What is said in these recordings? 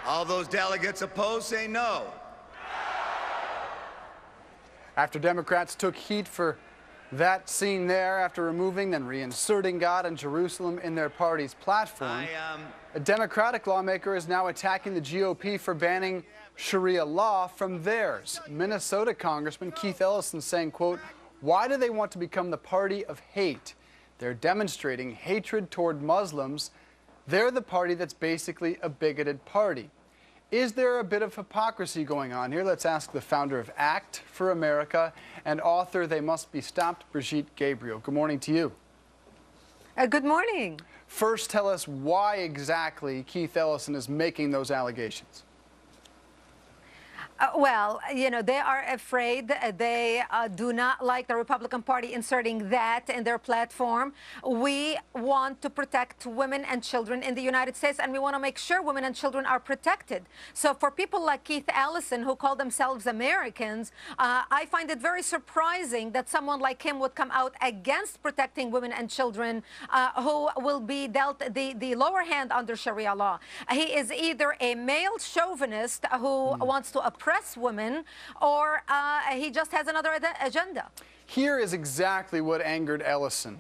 All those delegates opposed say no. After Democrats took heat for that scene there, after removing and reinserting God and Jerusalem in their party's platform, a Democratic lawmaker is now attacking the GOP for banning Sharia law from theirs. Minnesota Congressman Keith Ellison saying, quote, "Why do they want to become the party of hate? They're demonstrating hatred toward Muslims. They're the party that's basically a bigoted party." Is there a bit of hypocrisy going on here? Let's ask the founder of ACT for America and author They Must Be Stopped, Brigitte Gabriel. Good morning to you. Good morning. First, tell us why exactly Keith Ellison is making those allegations. Well, you know, they are afraid. They do not like the Republican Party inserting that in their platform. We want to protect women and children in the United States, and we want to make sure women and children are protected. So for people like Keith Ellison, who call themselves Americans, I find it very surprising that someone like him would come out against protecting women and children who will be dealt the lower hand under Sharia law. He is either a male chauvinist who wants to oppress women, or he just has another agenda. Here is exactly what angered Ellison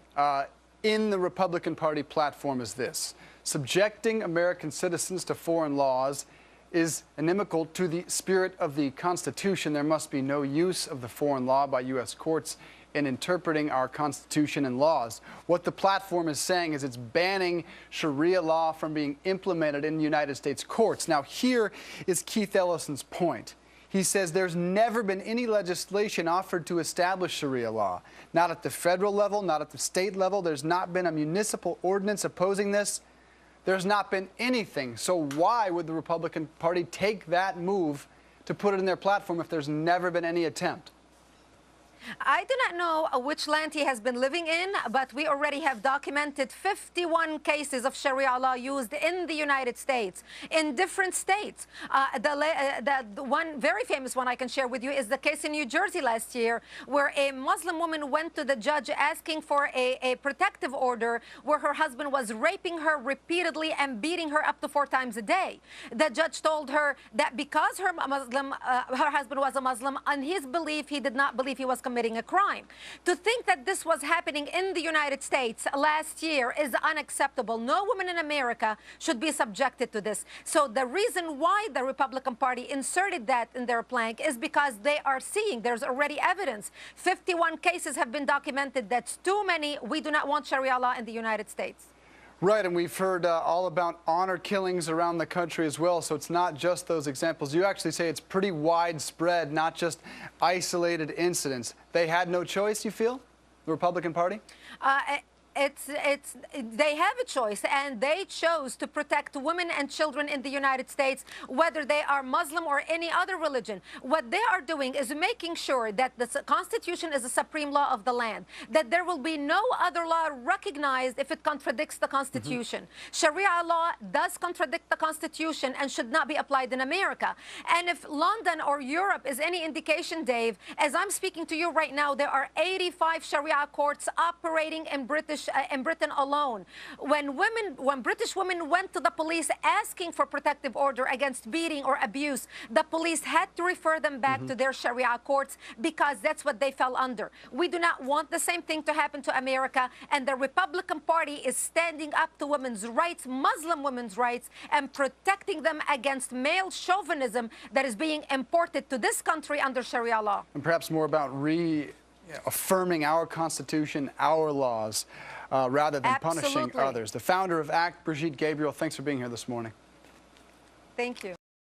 in the Republican Party platform is this: subjecting American citizens to foreign laws is inimical to the spirit of the Constitution. There must be no use of the foreign law by U.S. courts in interpreting our Constitution and laws. What the platform is saying is it's banning Sharia law from being implemented in United States courts. Now, here is Keith Ellison's point. He says there's never been any legislation offered to establish Sharia law. Not at the federal level, not at the state level. There's not been a municipal ordinance opposing this. There's not been anything. So why would the Republican Party take that move to put it in their platform if there's never been any attempt? I do not know which land he has been living in, but we already have documented 51 cases of Sharia law used in the United States, in different states. The one very famous one I can share with you is the case in New Jersey last year, where a Muslim woman went to the judge asking for a protective order where her husband was raping her repeatedly and beating her up to 4 times a day. The judge told her that because her husband was a Muslim, on his belief, he did not believe he was committing a crime. To think that this was happening in the United States last year is unacceptable. No woman in America should be subjected to this. So the reason why the Republican Party inserted that in their plank is because they are seeing there's already evidence. 51 cases have been documented. That's too many. We do not want Sharia law in the United States. Right, and we've heard all about honor killings around the country as well, so it's not just those examples. You actually say it's pretty widespread, not just isolated incidents. They had no choice, you feel, the Republican Party? They have a choice, and they chose to protect women and children in the United States, whether they are Muslim or any other religion. What they are doing is making sure that the Constitution is the supreme law of the land, that there will be no other law recognized if it contradicts the Constitution. Sharia law does contradict the Constitution and should not be applied in America. And if London or Europe is any indication, Dave, as I'm speaking to you right now, there are 85 Sharia courts operating in Britain alone. When British women went to the police asking for protective order against beating or abuse, the police had to refer them back to their Sharia courts because that's what they fell under. We do not want the same thing to happen to America, and the Republican Party is standing up to women's rights, Muslim women's rights, and protecting them against male chauvinism that is being imported to this country under Sharia law. And perhaps more about reaffirming our Constitution, our laws, rather than punishing others. The founder of ACT, Brigitte Gabriel, thanks for being here this morning. Thank you.